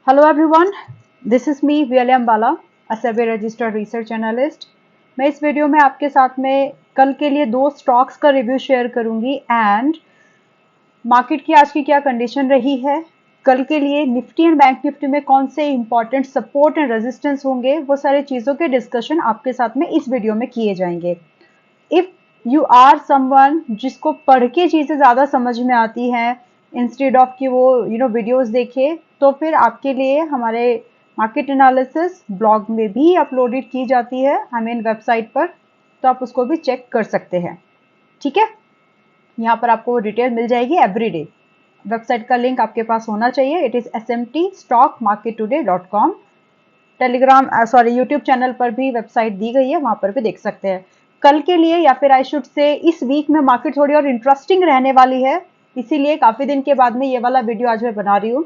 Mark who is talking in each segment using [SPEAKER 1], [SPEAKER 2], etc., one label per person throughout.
[SPEAKER 1] Hello everyone, this is me William Bala, a SEBI registered research analyst. मैं इस video में आपके साथ में कल के लिए दो स्टॉक्स का रिव्यू शेयर करूंगी एंड मार्केट की आज की क्या कंडीशन रही है, कल के लिए निफ्टी एंड बैंक निफ्टी में कौन से इंपॉर्टेंट सपोर्ट एंड रेजिस्टेंस होंगे, वो सारी चीज़ों के डिस्कशन आपके साथ में इस वीडियो में किए जाएंगे. इफ यू आर समवन जिसको पढ़ के चीज़ें ज़्यादा समझ में आती हैं इंस्टेड ऑफ कि वो वीडियोस देखे, तो फिर आपके लिए हमारे मार्केट एनालिसिस ब्लॉग में भी अपलोडेड की जाती है हमें वेबसाइट पर, तो आप उसको भी चेक कर सकते हैं. ठीक है, यहाँ पर आपको वो डिटेल मिल जाएगी एवरीडे. वेबसाइट का लिंक आपके पास होना चाहिए. It is smtstockmarkettoday.com. Telegram YouTube channel पर भी वेबसाइट दी गई है, वहाँ पर भी देख सकते हैं. कल के लिए या फिर आई शुड से इस वीक में मार्केट थोड़ी और इंटरेस्टिंग रहने वाली है, इसीलिए काफ़ी दिन के बाद में ये वाला वीडियो आज मैं बना रही हूँ.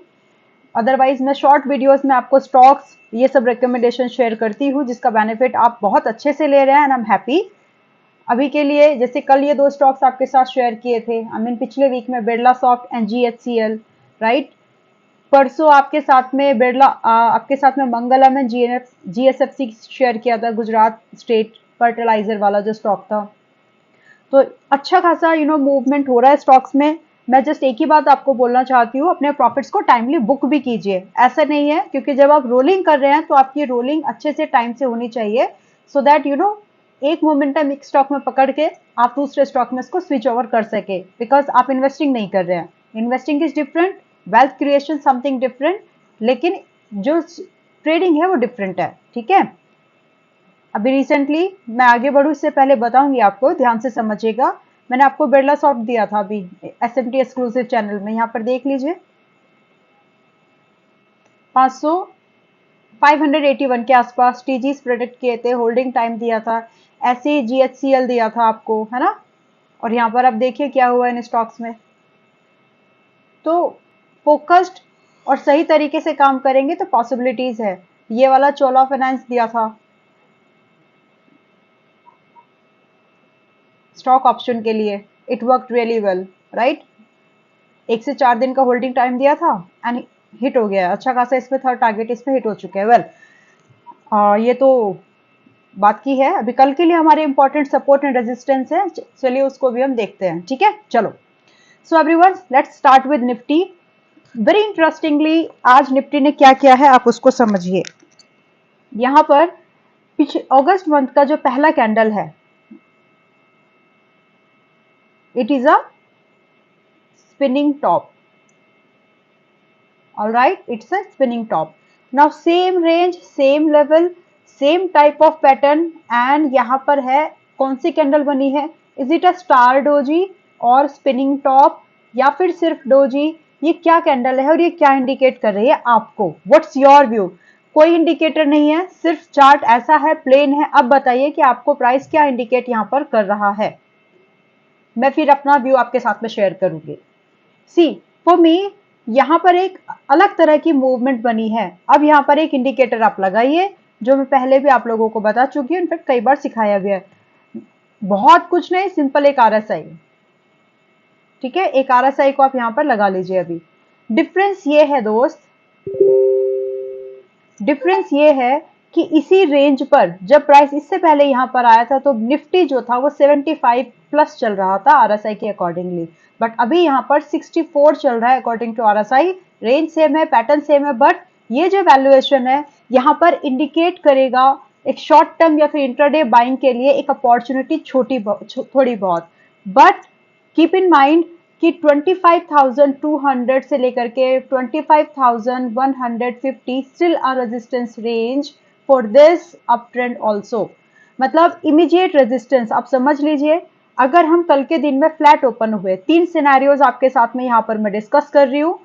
[SPEAKER 1] अदरवाइज मैं शॉर्ट वीडियोस में आपको स्टॉक्स ये सब रिकमेंडेशन शेयर करती हूँ जिसका बेनिफिट आप बहुत अच्छे से ले रहे हैं एंड आई एम हैप्पी. अभी के लिए जैसे कल ये दो स्टॉक्स आपके साथ शेयर किए थे, आई मीन पिछले वीक में Birla soft and GHCL, right. परसों आपके साथ में आपके साथ में मंगलम एंड GSFC शेयर किया था, गुजरात स्टेट फर्टिलाइजर वाला जो स्टॉक था. तो अच्छा खासा मूवमेंट हो रहा है स्टॉक्स में. मैं जस्ट एक ही बात आपको बोलना चाहती हूँ, अपने प्रॉफिट्स को टाइमली बुक भी कीजिए. ऐसा नहीं है, क्योंकि जब आप रोलिंग कर रहे हैं तो आपकी रोलिंग अच्छे से टाइम से होनी चाहिए, सो दैट एक मोमेंटम एक स्टॉक में पकड़ के आप दूसरे स्टॉक में इसको स्विच ओवर कर सके, बिकॉज आप इन्वेस्टिंग नहीं कर रहे हैं. Investing is different, wealth creation something different, लेकिन जो ट्रेडिंग है वो डिफरेंट है. ठीक है, अभी रिसेंटली मैं आगे बढ़ूँ इससे पहले बताऊंगी आपको, ध्यान से समझिएगा. मैंने आपको बिरला सॉफ्ट दिया था अभी SMT एक्सक्लूसिव चैनल में, यहाँ पर देख लीजिए 581 के आसपास TGs प्रेडिक्ट किए थे, होल्डिंग टाइम दिया था, ऐसे GHCL दिया था आपको, है ना. और यहाँ पर अब देखिए क्या हुआ इन स्टॉक्स में. तो फोकस्ड और सही तरीके से काम करेंगे तो पॉसिबिलिटीज है. ये वाला चोला फाइनेंस दिया था स्टॉक ऑप्शन के लिए, it work really well, right. 1 से 4 दिन का होल्डिंग टाइम दिया था एंड हिट हो गया अच्छा खासा. इसमें थर्ड टारगेट इसमें हिट हो चुके हैं. वेल, ये तो बात की है. अभी कल के लिए हमारे इंपॉर्टेंट सपोर्ट एंड रेजिस्टेंस है, चलिए उसको भी हम देखते हैं. ठीक है, चलो. So everyone, let's start with Nifty. Very interestingly आज निफ्टी ने क्या किया है आप उसको समझिए. यहाँ पर पिछले अगस्त मंथ का जो पहला कैंडल है, it is a spinning top. All right, it's a spinning top. Now same range, same level, same type of pattern, and यहाँ पर है कौन सी कैंडल बनी है, is it a star doji और स्पिनिंग टॉप या फिर सिर्फ डोजी. ये क्या कैंडल है और ये क्या इंडिकेट कर रही है आपको, व्हाट्स योर व्यू. कोई इंडिकेटर नहीं है, सिर्फ चार्ट ऐसा है, प्लेन है. अब बताइए कि आपको प्राइस क्या इंडिकेट यहाँ पर कर रहा है. मैं फिर अपना व्यू आपके साथ में शेयर करूंगी. सी फॉर मी यहाँ पर एक अलग तरह की मूवमेंट बनी है. अब यहाँ पर एक इंडिकेटर आप लगाइए, जो मैं पहले भी आप लोगों को बता चुकी हूँ, इनफैक्ट कई बार सिखाया भी है. बहुत कुछ नहीं, सिंपल एक RSI. ठीक है, एक RSI को आप यहाँ पर लगा लीजिए. अभी डिफरेंस ये है दोस्त, डिफरेंस ये है कि इसी रेंज पर जब प्राइस इससे पहले यहाँ पर आया था तो निफ्टी जो था वो 75 प्लस चल रहा था RSI के अकॉर्डिंगली, बट अभी यहाँ पर 64 चल रहा है according to RSI. Range same है, पैटर्न सेम है, बट ये जो वैल्यूएशन है यहाँ पर इंडिकेट करेगा एक शॉर्ट टर्म या फिर इंट्राडे बाइंग के लिए एक अपॉर्चुनिटी थोड़ी बहुत. बट कीप इन माइंड कि 25,200 से लेकर के 25,150 still a resistance range for this up trend also. मतलब इमीडिएट रेजिस्टेंस आप समझ लीजिए. अगर हम कल के दिन में फ्लैट ओपन हुए, 3 सिनेरियोज आपके साथ में यहाँ पर मैं डिस्कस कर रही हूँ,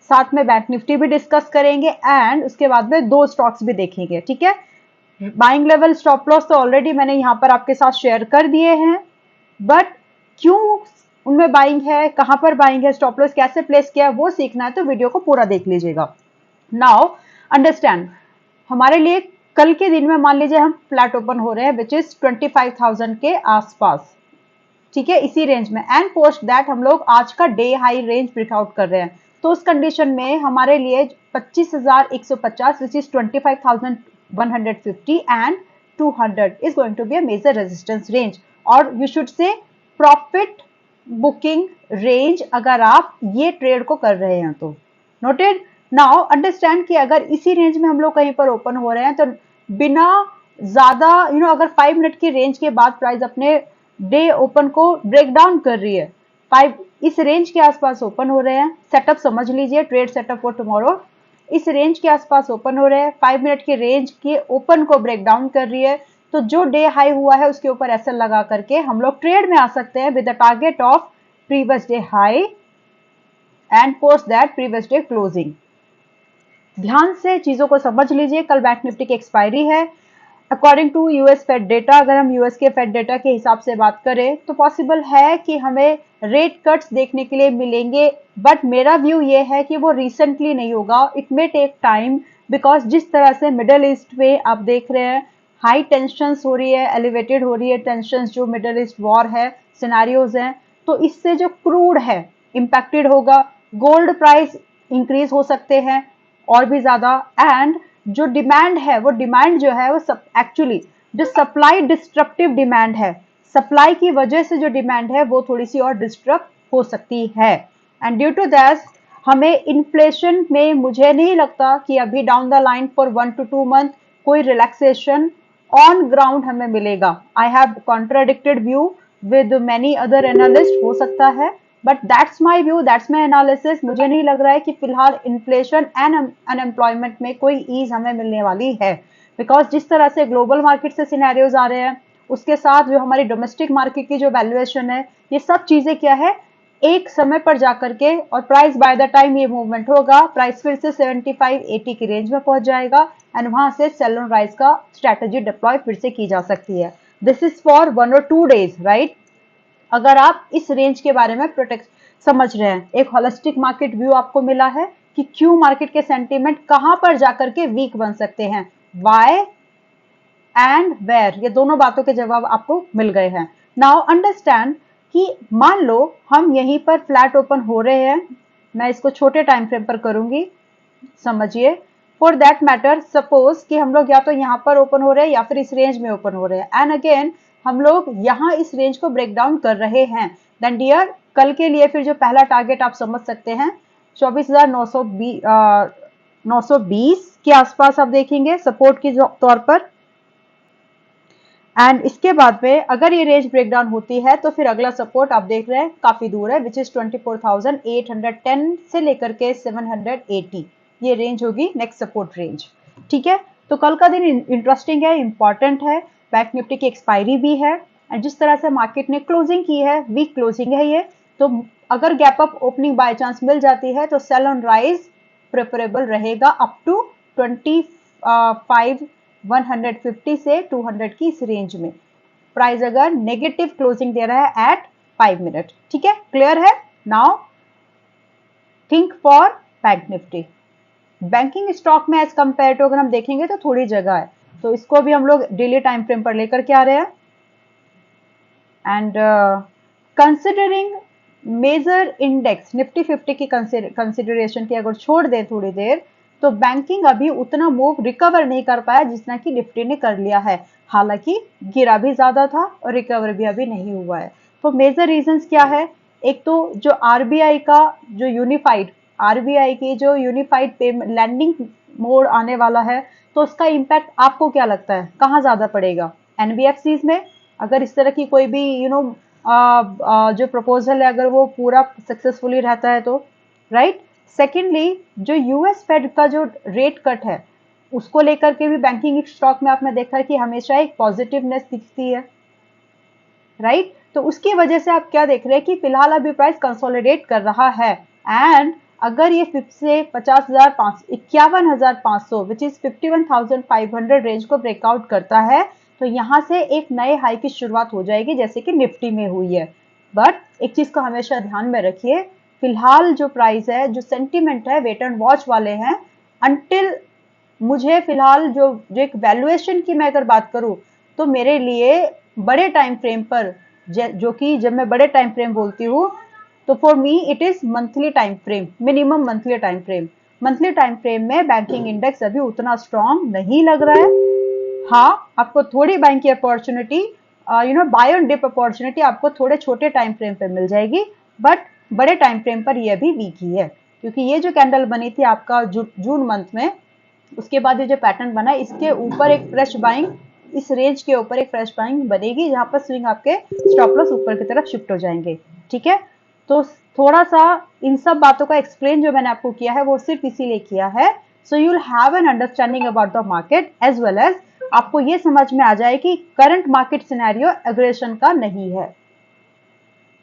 [SPEAKER 1] साथ में बैंक निफ्टी भी डिस्कस करेंगे एंड उसके बाद में 2 स्टॉक्स भी देखेंगे. ठीक है, बाइंग लेवल स्टॉप लॉस तो ऑलरेडी मैंने यहाँ पर आपके साथ शेयर कर दिए हैं, बट क्यों उनमें बाइंग है, कहां पर बाइंग है, स्टॉप लॉस कैसे प्लेस किया, वो सीखना है तो वीडियो को पूरा देख लीजिएगा. नाउ अंडरस्टैंड, हमारे लिए कल के दिन में मान लीजिए हम फ्लैट ओपन हो रहे हैं विच इज 25,000 के आसपास. ठीक है, इसी रेंज में, एंड पोस्ट दैट हम लोग आज का डे हाई रेंज ब्रेकआउट कर रहे हैं. तो उस कंडीशन में हमारे लिए 25,150 which is 25,150 and 200 is going to be a major resistance range, और you should say profit booking range अगर आप ये ट्रेड को कर रहे हैं तो। नोटेड। नाउ अंडरस्टैंड कि अगर इसी रेंज में हम लोग कहीं पर ओपन हो रहे हैं तो बिना ज्यादा अगर 5 मिनट की रेंज के बाद प्राइस अपने डे ओपन को ब्रेक डाउन कर रही है, 5 इस रेंज के आसपास ओपन हो रहे हैं, सेटअप समझ लीजिए, ट्रेड सेटअप फॉर टुमारो, इस रेंज के आसपास ओपन हो रहे हैं, 5 मिनट की रेंज के ओपन को ब्रेक डाउन कर रही है, तो जो डे हाई हुआ है उसके ऊपर एसएल लगा करके हम लोग ट्रेड में आ सकते हैं with the target of previous day high and post that previous day closing. ध्यान से चीजों को समझ लीजिए। कल बैंक निफ्टी की एक्सपायरी है। According to US Fed data, अगर हम यूएस के फेड डेटा के हिसाब से बात करें तो पॉसिबल है कि हमें रेट कट्स देखने के लिए मिलेंगे, बट मेरा व्यू ये है कि वो रिसेंटली नहीं होगा, it may take time, because जिस तरह से मिडल ईस्ट में आप देख रहे हैं हाई टेंशन हो रही है, एलिवेटेड हो रही है टेंशन, जो मिडल ईस्ट वॉर है, सिनेरियोज हैं, तो इससे जो क्रूड है इंपैक्टेड होगा, गोल्ड प्राइस इंक्रीज हो सकते हैं और भी ज्यादा, एंड जो डिमांड है वो डिमांड जो है वो एक्चुअली जो सप्लाई डिस्ट्रप्टिव डिमांड है, सप्लाई की वजह से जो डिमांड है वो थोड़ी सी और डिस्ट्रप्ट हो सकती है, एंड ड्यू टू दैट हमें इन्फ्लेशन में मुझे नहीं लगता कि अभी down the line for 1 to 2 month कोई रिलैक्सेशन ऑन ग्राउंड हमें मिलेगा। I have contradicted view with many other analyst, हो सकता है, but that's my view, that's my analysis. मुझे नहीं लग रहा है कि फिलहाल इन्फ्लेशन एंड अनएम्प्लॉयमेंट में कोई ईज हमें मिलने वाली है, बिकॉज जिस तरह से ग्लोबल मार्केट से सिनेरियोज आ रहे हैं उसके साथ जो हमारी डोमेस्टिक मार्केट की जो वैल्यूएशन है, ये सब चीजें क्या है एक समय पर जाकर के, और प्राइस बाय द टाइम ये मूवमेंट होगा प्राइस फिर से 75-80 की रेंज में पहुंच जाएगा एंड वहां से सेल ऑन राइज का स्ट्रेटेजी डिप्लॉय फिर से की जा सकती है। This is for 1 or 2 days, right. अगर आप इस रेंज के बारे में प्रोटेक्ट समझ रहे हैं, एक होलिस्टिक मार्केट व्यू आपको मिला है कि क्यों मार्केट के सेंटीमेंट कहां पर जाकर के वीक बन सकते हैं, वाई एंड वेयर, ये दोनों बातों के जवाब आपको मिल गए हैं। नाउ अंडरस्टैंड कि मान लो हम यहीं पर फ्लैट ओपन हो रहे हैं, मैं इसको छोटे टाइम फ्रेम पर करूंगी, समझिए। फॉर दैट मैटर सपोज कि हम लोग या तो यहां पर ओपन हो रहे हैं या फिर इस रेंज में ओपन हो रहे हैं, एंड अगेन हम लोग यहां इस रेंज को ब्रेक डाउन कर रहे हैं, देन डियर कल के लिए फिर जो पहला टारगेट आप समझ सकते हैं 24,920 के आसपास आप देखेंगे सपोर्ट के तौर पर, एंड इसके बाद में अगर ये रेंज ब्रेक डाउन होती है तो फिर अगला सपोर्ट आप देख रहे हैं काफी दूर है, विच इज 24,810 से लेकर के 780, ये रेंज होगी नेक्स्ट सपोर्ट रेंज। ठीक है, तो कल का दिन इंटरेस्टिंग है, इंपॉर्टेंट है, बैंक निफ्टी की एक्सपायरी भी है, एंड जिस तरह से मार्केट ने क्लोजिंग की है, वीक क्लोजिंग है ये, तो अगर gap up opening by chance मिल जाती है तो सेल ऑन राइज प्रेफरेबल रहेगा अप टू 25,150 से 200 की इस रेंज में, प्राइस अगर नेगेटिव क्लोजिंग दे रहा है एट 5 मिनट। ठीक है, क्लियर है। Now think for bank Nifty. Banking stock में एज कंपेयर टू अगर हम देखेंगे तो थोड़ी जगह है, तो इसको भी हम लोग डेली टाइम फ्रेम पर लेकर के आ रहे हैं, and considering major index Nifty 50 की कंसिडरेशन की अगर छोड़ दें थोड़ी देर, तो बैंकिंग अभी उतना मूव रिकवर नहीं कर पाया जितना कि निफ्टी ने कर लिया है, हालांकि गिरा भी ज्यादा था और रिकवर भी अभी नहीं हुआ है। तो मेजर रीजंस क्या है, एक तो जो आरबीआई का जो यूनिफाइड आरबीआई की जो यूनिफाइड पेमेंट लैंडिंग मोड आने वाला है, तो उसका इम्पैक्ट आपको क्या लगता है कहाँ ज्यादा पड़ेगा, एनबीएफसीज में, अगर इस तरह की कोई भी जो प्रपोजल है अगर वो पूरा सक्सेसफुली रहता है तो, राइट। सेकेंडली जो यूएस फेड का जो रेट कट है उसको लेकर के भी बैंकिंग स्टॉक में आपने देखा है कि हमेशा एक पॉजिटिवनेस दिखती है, राइट। तो उसकी वजह से आप क्या देख रहे हैं कि फिलहाल अभी प्राइस कंसोलिडेट कर रहा है, एंड अगर ये फिर से 51,500 विच इज 51,500 रेंज को ब्रेकआउट करता है तो यहां से एक नए हाई की शुरुआत हो जाएगी जैसे कि निफ्टी में हुई है। बट एक चीज को हमेशा ध्यान में रखिए, फिलहाल जो प्राइस है, जो सेंटीमेंट है, वेट एंड वॉच वाले हैं, अंटिल मुझे फिलहाल जो एक वैल्यूएशन की मैं अगर बात करूं तो मेरे लिए बड़े टाइम फ्रेम पर, जो कि जब मैं बड़े टाइम फ्रेम बोलती हूँ तो for me it is monthly time frame, minimum monthly time frame. Monthly time frame में बैंकिंग इंडेक्स अभी उतना स्ट्रांग नहीं लग रहा है। हाँ, आपको थोड़ी बाइंग की opportunity, buy on dip opportunity आपको थोड़े छोटे टाइम फ्रेम पे मिल जाएगी, बट बड़े टाइम फ्रेम पर ये अभी वीक ही है, क्योंकि ये जो कैंडल बनी थी आपका जून मंथ में, उसके बाद ये जो पैटर्न बना है, इसके ऊपर एक फ्रेश बाइंग, इस रेंज के ऊपर एक फ्रेश बाइंग बनेगी, जहां पर स्विंग आपके स्टॉप लॉस ऊपर की तरफ शिफ्ट हो जाएंगे। ठीक है, तो थोड़ा सा इन सब बातों का एक्सप्लेन जो मैंने आपको किया है वो सिर्फ इसीलिए किया है, so you will have an understanding about the market, as well as आपको ये समझ में आ जाए कि करंट मार्केट सिनेरियो एग्रेशन का नहीं है।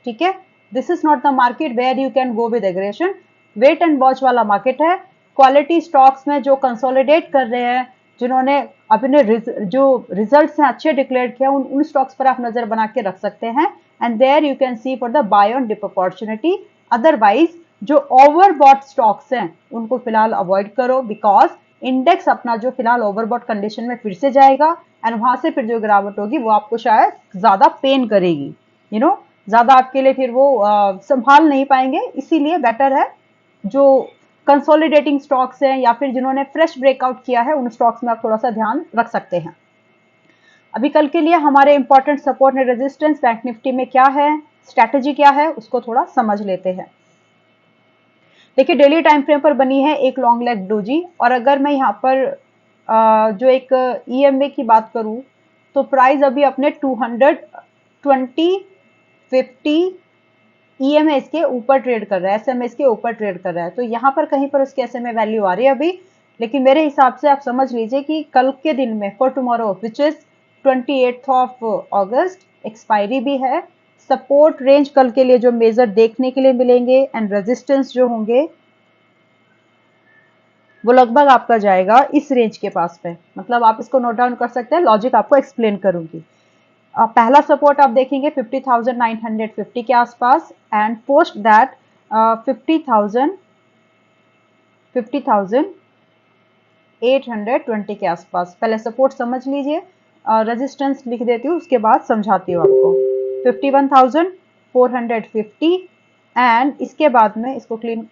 [SPEAKER 1] ठीक है, this is not the market where you can go with aggression, wait and watch वाला मार्केट है। क्वालिटी स्टॉक्स में जो कंसोलिडेट कर रहे हैं, जिन्होंने अपने जो रिजल्ट्स हैं अच्छे डिक्लेयर किया, उन स्टॉक्स पर आप नजर बना के रख सकते हैं, and there you can see for the buy on dip opportunity. Otherwise जो ओवरबॉट स्टॉक्स हैं उनको फिलहाल अवॉइड करो, बिकॉज इंडेक्स अपना जो फिलहाल ओवरबॉट कंडीशन में फिर से जाएगा, एंड वहां से फिर जो गिरावट होगी वो आपको शायद ज्यादा पेन करेगी, ज्यादा आपके लिए फिर वो संभाल नहीं पाएंगे। इसीलिए बेटर है जो कंसोलिडेटिंग स्टॉक्स हैं या फिर जिन्होंने फ्रेश ब्रेकआउट किया है, उन स्टॉक्स में आप थोड़ा सा ध्यान रख सकते हैं। अभी कल के लिए हमारे important support and resistance bank Nifty में क्या है, स्ट्रैटेजी क्या है, उसको थोड़ा समझ लेते हैं। देखिए, डेली टाइम फ्रेम पर बनी है एक लॉन्ग लेग डोजी, और अगर मैं यहाँ पर जो एक ईएमए की बात करूं, तो प्राइस अभी अपने 220, 50 ईएमए के ऊपर ट्रेड कर रहा है, एसएमए के ऊपर ट्रेड कर रहा है, तो यहाँ पर कहीं पर उसकी एसएमए वैल्यू आ रही है अभी। लेकिन मेरे हिसाब से आप समझ लीजिए कि कल के दिन में, for tomorrow which is 28 of August, expiry भी है। सपोर्ट रेंज कल के लिए जो मेजर देखने के लिए मिलेंगे एंड रेजिस्टेंस जो होंगे, वो लगभग आपका जाएगा इस रेंज के पास पे। मतलब आप इसको नोट डाउन कर सकते हैं, लॉजिक आपको एक्सप्लेन करूंगी। पहला सपोर्ट आप देखेंगे 50,950 के आसपास, एंड पोस्ट दैट 50,820 के आसपास। पहले सपोर्ट समझ लीजिए, रेजिस्टेंस लिख देती हूँ, उसके बाद समझाती हूँ आपको। 51,450 एंड इसके बाद में इसको क्लीन,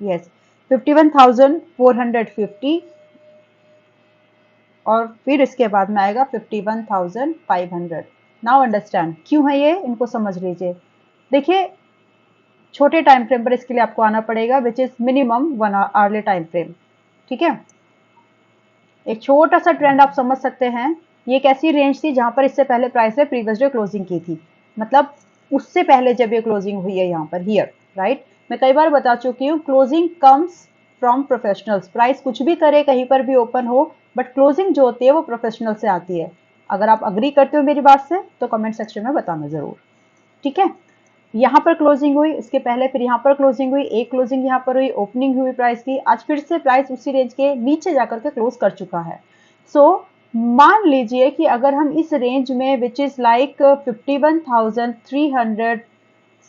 [SPEAKER 1] यस, 51,450 और फिर इसके बाद में आएगा 51,500। नाउ अंडरस्टैंड क्यों है ये, इनको समझ लीजिए। देखिए, छोटे टाइम फ्रेम पर इसके लिए आपको आना पड़ेगा, which is minimum 1 hourly time frame. ठीक है, एक छोटा सा ट्रेंड आप समझ सकते हैं। ये एक ऐसी रेंज थी जहां पर इससे पहले प्राइस ने प्रीवियस डे क्लोजिंग की थी, मतलब उससे पहले जब ये क्लोजिंग हुई है यहाँ पर, हियर, राइट। मैं कई बार बता चुकी हूँ, closing comes from professionals. Price कुछ भी करे, कहीं पर भी ओपन हो, बट क्लोजिंग जो होती है वो प्रोफेशनल से आती है। अगर आप अग्री करते हो मेरी बात से तो कमेंट सेक्शन में बताना जरूर। ठीक है, यहाँ पर क्लोजिंग हुई, इसके पहले फिर यहाँ पर क्लोजिंग हुई, एक क्लोजिंग यहाँ पर हुई, ओपनिंग हुई प्राइस की, आज फिर से प्राइस उसी रेंज के नीचे जाकर के क्लोज कर चुका है। सो मान लीजिए कि अगर हम इस रेंज में, विच इज लाइक 51,300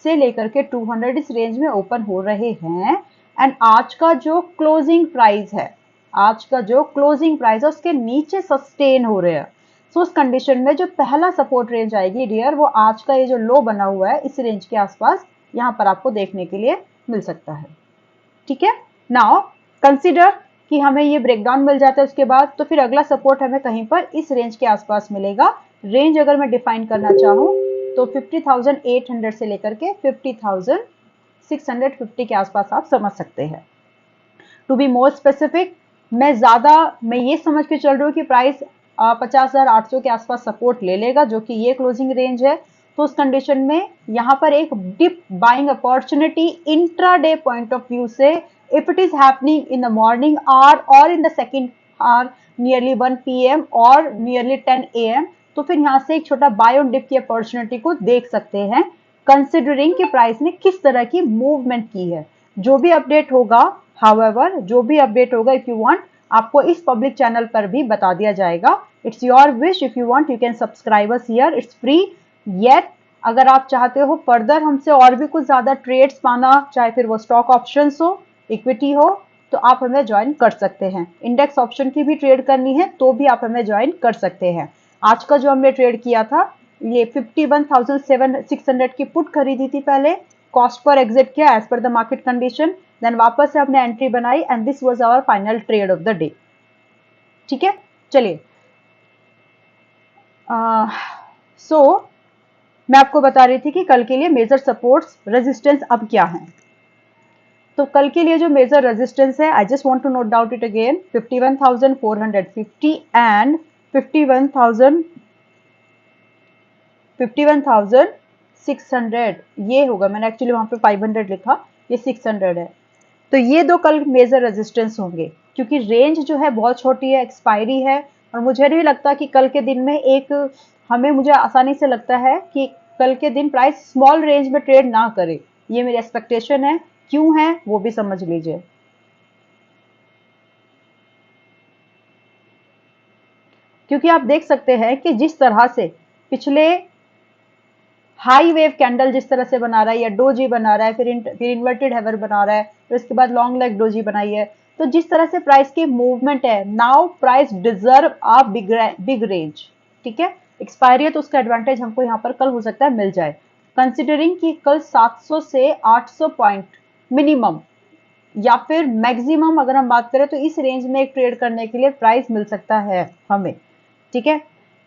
[SPEAKER 1] से लेकर के 200, इस रेंज में ओपन हो रहे हैं, एंड आज का जो क्लोजिंग प्राइस है, उसके नीचे सस्टेन हो रहे हैं, तो उस कंडीशन में जो पहला सपोर्ट रेंज आएगी डियर, वो आज का ये जो लो बना हुआ है इस रेंज के आसपास, यहाँ पर आपको देखने के लिए मिल सकता है। ठीक है, नाउ कंसीडर कि हमें ये ब्रेकडाउन मिल जाता है उसके बाद, तो फिर अगला सपोर्ट हमें कहीं पर इस रेंज के आसपास मिलेगा। रेंज अगर मैं डिफाइन करना चाहूँ तो 50,800 से लेकर के 50,650 के आसपास आप समझ सकते हैं। टू बी मोर स्पेसिफिक, मैं ये समझ के चल रही हूँ कि प्राइस 50,800 के आसपास सपोर्ट ले लेगा, जो कि ये क्लोजिंग रेंज है। तो उस कंडीशन में यहाँ पर एक dip buying opportunity intraday point of view से, if it is happening in the morning hour और in the second hour nearly 1 PM और नियरली 10 AM, तो फिर यहाँ से एक छोटा बाय ऑन डिप की अपॉर्चुनिटी को देख सकते हैं, कंसिडरिंग कि प्राइस ने किस तरह की मूवमेंट की है। जो भी अपडेट होगा, हाउएवर, जो भी अपडेट होगा, इफ यू वांट, आपको इस पब्लिक चैनल पर भी बता दिया जाएगा। It's your wish, if you want you can subscribe us here, it's free. Yet अगर आप चाहते हो फर्दर हमसे और भी कुछ ज्यादा ट्रेड्स पाना, चाहे फिर वो स्टॉक ऑप्शंस हो, इक्विटी हो, तो आप हमें ज्वाइन कर सकते हैं। इंडेक्स ऑप्शन की भी ट्रेड करनी है तो भी आप हमें ज्वाइन कर सकते हैं। आज का जो हमने ट्रेड किया था ये 51,600 की पुट खरीदी थी पहले, कॉस्ट पर एग्जिट किया as per the market condition, then वापस से हमने एंट्री बनाई and this was our final trade of the day. ठीक है, चलिए सो मैं आपको बता रही थी कि कल के लिए मेजर सपोर्ट्स रेजिस्टेंस अब क्या है। तो कल के लिए जो मेजर रेजिस्टेंस है, I just want to note down it again, 51,450 and 51,600 ये होगा। मैंने एक्चुअली वहां पे 500 लिखा, ये 600 है। तो ये दो कल मेजर रेजिस्टेंस होंगे, क्योंकि रेंज जो है बहुत छोटी है, एक्सपायरी है, और मुझे नहीं लगता कि कल के दिन में मुझे आसानी से लगता है कि कल के दिन प्राइस स्मॉल रेंज में ट्रेड ना करे। ये मेरी एक्सपेक्टेशन है, क्यों है वो भी समझ लीजिए। क्योंकि आप देख सकते हैं कि जिस तरह से पिछले हाई वेव कैंडल जिस तरह से बना रहा है, या डोजी बना रहा है, फिर इन्वर्टेड हैवर बना रहा है, फिर उसके बाद लॉन्ग लेग डोजी बनाई है, तो जिस तरह से प्राइस की मूवमेंट है, now price deserve a big range. ठीक है, एक्सपायरी है तो उसका एडवांटेज हमको यहाँ पर कल हो सकता है मिल जाए, कंसिडरिंग कि कल 700 से 800 पॉइंट मिनिमम या फिर मैक्सिमम अगर हम बात करें तो इस रेंज में एक ट्रेड करने के लिए प्राइस मिल सकता है हमें। ठीक है,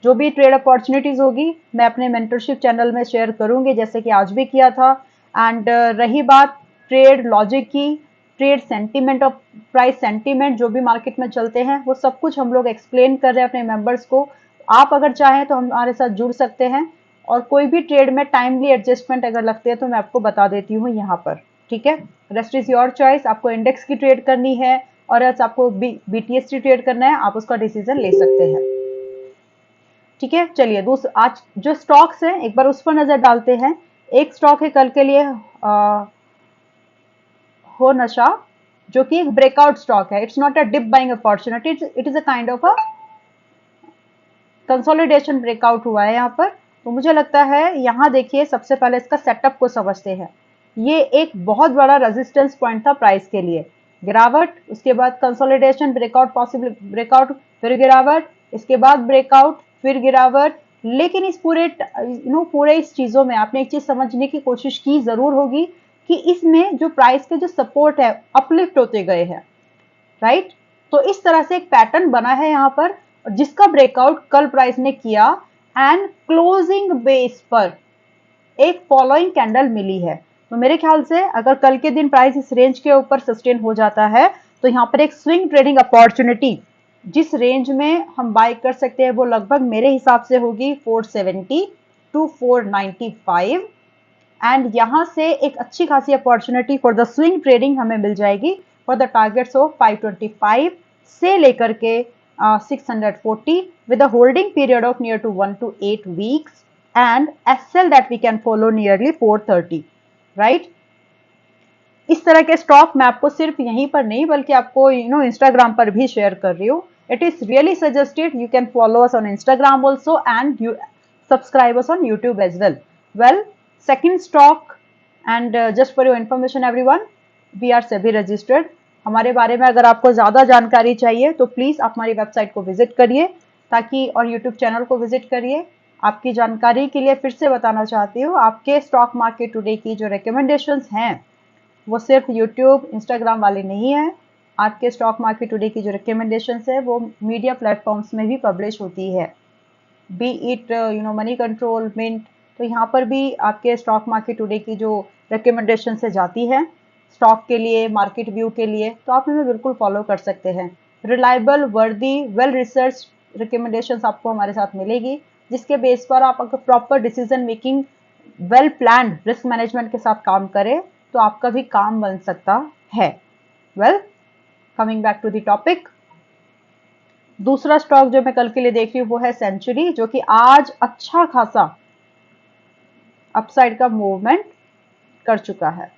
[SPEAKER 1] जो भी ट्रेड अपॉर्चुनिटीज होगी मैं अपने मेंटरशिप चैनल में शेयर करूंगी, जैसे कि आज भी किया था। एंड रही बात ट्रेड लॉजिक की, ट्रेड सेंटीमेंट और प्राइस सेंटीमेंट जो भी मार्केट में चलते हैं, वो सब कुछ हम लोग एक्सप्लेन कर रहे हैं अपने मेंबर्स को। आप अगर चाहें तो हमारे साथ जुड़ सकते हैं, और कोई भी ट्रेड में टाइमली एडजस्टमेंट अगर लगती है तो मैं आपको बता देती हूँ यहाँ पर। ठीक है, रेस्ट इज योर चॉइस, आपको इंडेक्स की ट्रेड करनी है और आपको बीटीएस की ट्रेड करना है, आप उसका डिसीजन ले सकते हैं। ठीक है, चलिए आज जो स्टॉक्स हैं एक बार उस पर नजर डालते हैं। एक स्टॉक है कल के लिए हो नशा, जो कि एक ब्रेकआउट स्टॉक है। It's not a dip buying opportunity, it is a kind of a consolidation breakout हुआ है यहाँ पर। तो मुझे लगता है यहाँ देखिए, सबसे पहले इसका सेटअप को समझते हैं। ये एक बहुत बड़ा रेजिस्टेंस पॉइंट था प्राइस के लिए, गिरावट, उसके बाद कंसोलिडेशन ब्रेकआउट, पॉसिबल ब्रेकआउट, फिर गिरावट, इसके बाद ब्रेकआउट, फिर गिरावट। लेकिन इस पूरे इस चीजों में आपने एक चीज समझने की कोशिश की जरूर होगी कि इसमें जो प्राइस के जो सपोर्ट है अपलिफ्ट होते गए हैं, राइट। तो इस तरह से एक पैटर्न बना है यहाँ पर, जिसका ब्रेकआउट कल प्राइस ने किया एंड क्लोजिंग बेस पर एक फॉलोइंग कैंडल मिली है। तो मेरे ख्याल से अगर कल के दिन प्राइस इस रेंज के ऊपर सस्टेन हो जाता है तो यहाँ पर एक स्विंग ट्रेडिंग अपॉर्चुनिटी जिस रेंज में हम बाय कर सकते हैं वो लगभग मेरे हिसाब से होगी 470 टू 495, एंड यहां से एक अच्छी खासी opportunity for the swing trading हमें मिल जाएगी फॉर द टारगेट्स ऑफ 525 से लेकर के 640 with a holding period of near to 1 to 8 weeks and SL that we can follow nearly 430, right? इस तरह के स्टॉक मैं आपको सिर्फ यहीं पर नहीं बल्कि आपको इंस्टाग्राम पर भी शेयर कर रही हूँ। It is really suggested, you can follow us on Instagram also and you subscribe us on YouTube as well. Well, second stock, and just for your information everyone, we are SEBI registered. हमारे बारे में अगर आपको ज्यादा जानकारी चाहिए तो please आप हमारी वेबसाइट को विजिट करिए, ताकि और यूट्यूब चैनल को विजिट करिए। आपकी जानकारी के लिए फिर से बताना चाहती हूँ, आपके स्टॉक मार्केट टुडे की जो रिकमेंडेशंस हैं वो सिर्फ यूट्यूब इंस्टाग्राम वाले नहीं है। आपके स्टॉक मार्केट टुडे की जो रिकमेंडेशंस है वो मीडिया प्लेटफॉर्म्स में भी पब्लिश होती है, be it Moneycontrol, Mint. तो यहाँ पर भी आपके स्टॉक मार्केट टुडे की जो रिकमेंडेशन से जाती है स्टॉक के लिए, मार्केट व्यू के लिए, तो आप हमें बिल्कुल फॉलो कर सकते हैं। रिलायबल, वर्दी, वेल रिसर्च रिकमेंडेशन आपको हमारे साथ मिलेगी, जिसके बेस पर आप अगर proper decision making, well plan risk management के साथ काम करें तो आपका भी काम बन सकता है। Well, coming back to the topic, दूसरा स्टॉक जो मैं कल के लिए देख रही हूँ वो है सेंचुरी, जो कि आज अच्छा खासा अपसाइड का मूवमेंट कर चुका है।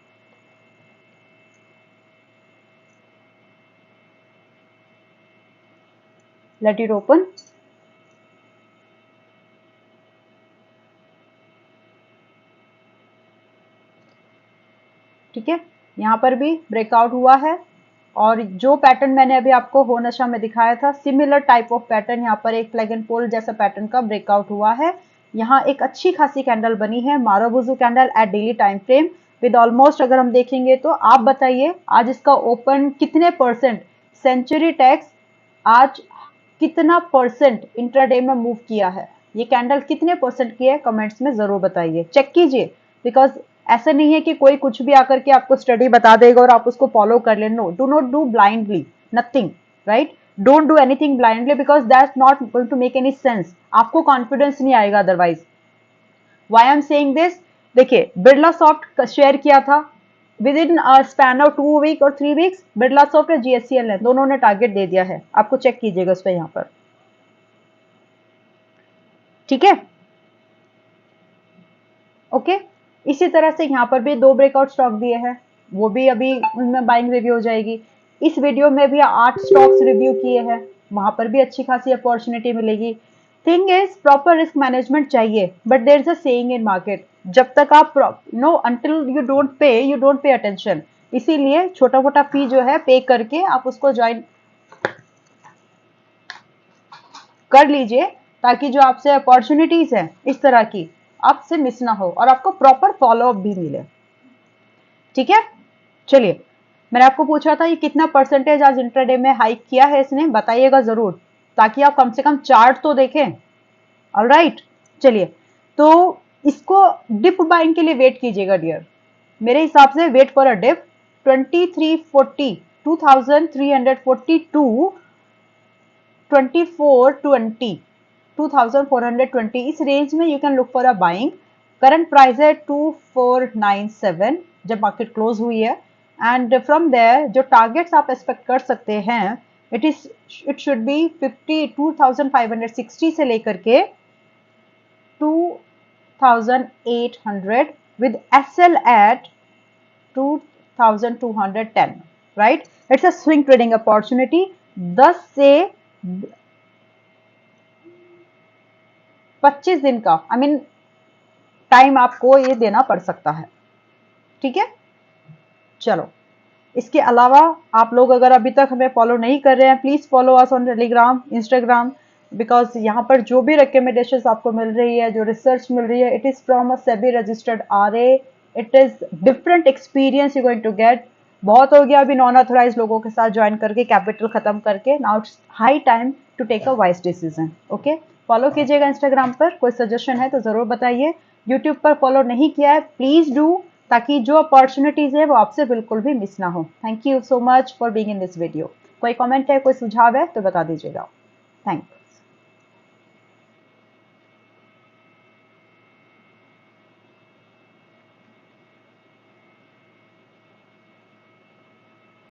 [SPEAKER 1] Let it open. ठीक है, यहां पर भी ब्रेकआउट हुआ है, और जो पैटर्न मैंने अभी आपको हो नशा में दिखाया था, सिमिलर टाइप ऑफ पैटर्न यहाँ पर एक फ्लैग एंड पोल जैसा पैटर्न का ब्रेकआउट हुआ है। यहाँ एक अच्छी खासी कैंडल बनी है, marubozu candle at daily time frame with almost, अगर हम देखेंगे तो आप बताइए आज इसका ओपन कितने परसेंट, सेंचुरी टेक्स आज कितना परसेंट इंट्राडे में मूव किया है, ये कैंडल कितने परसेंट की है, कमेंट्स में जरूर बताइए, चेक कीजिए। बिकॉज ऐसा नहीं है कि कोई कुछ भी आकर के आपको स्टडी बता देगा और आप उसको फॉलो कर ले, no, do not do blindly, nothing, right, don't do anything blindly because that's not going to make any sense, आपको कॉन्फिडेंस नहीं आएगा otherwise. Why am saying this, देखिए बिरला सॉफ्ट शेयर किया था within span of 2 week और 3 weeks, Birla soft और जीएससीएल ने दोनों ने टारगेट दे दिया है, आपको चेक कीजिएगा उस पर यहाँ पर, ठीक है, ओके। इसी तरह से यहाँ पर भी 2 ब्रेकआउट स्टॉक दिए हैं, वो भी अभी उनमें बाइंग रिव्यू हो जाएगी। इस वीडियो में भी 8 स्टॉक्स रिव्यू किए हैं, वहां पर भी अच्छी खासी अपॉर्चुनिटी मिलेगी। Thing is proper risk management चाहिए, but there is a saying in market, जब तक आप no until you don't pay attention, इसीलिए छोटा मोटा फी जो है पे करके आप उसको ज्वाइन कर लीजिए, ताकि जो आपसे अपॉर्चुनिटीज है इस तरह की आपसे मिस ना हो और आपको प्रॉपर फॉलोअप भी मिले, ठीक है। चलिए, मैंने आपको पूछा था ये कितना परसेंटेज आज इंट्राडे में हाइक किया है इसने, बताइएगा जरूर, ताकि आप कम से कम चार्ट तो देखें। ऑलराइट, चलिए, तो इसको डिप बाइंग के लिए वेट कीजिएगा डियर, मेरे हिसाब से वेट फॉर अ डिप 2340, 2342, 2420, 2420, इस रेंज में you can look for a buying. Current price है 2497 जब मार्केट क्लोज हुई है, एंड फ्रॉम देयर जो टारगेट्स आप एक्सपेक्ट कर सकते हैं, इट शुड बी 2560 से लेकर के 2800 with SL at 2210, right? It's a swing trading opportunity। 10 से 25 दिन का टाइम आपको ये देना पड़ सकता है, ठीक है। चलो, इसके अलावा आप लोग अगर अभी तक हमें फॉलो नहीं कर रहे हैं, please follow us on Telegram, Instagram, because यहाँ पर जो भी रिकमेंडेशन आपको मिल रही है, जो रिसर्च मिल रही है, it is from a SEBI registered RA, it is different experience you going to get. बहुत हो गया अभी नॉन ऑथोराइज लोगों के साथ ज्वाइन करके, कैपिटल खत्म करके, now it's high time to take a wise decision, okay. Follow कीजिएगा इंस्टाग्राम पर, कोई सजेशन है तो जरूर बताइए। यूट्यूब पर फॉलो नहीं किया है, प्लीज डू, ताकि जो अपॉर्चुनिटीज है वो आपसे बिल्कुल भी मिस ना हो। Thank you so much for being in this video. कोई कमेंट है, कोई सुझाव है तो बता दीजिएगा। थैंक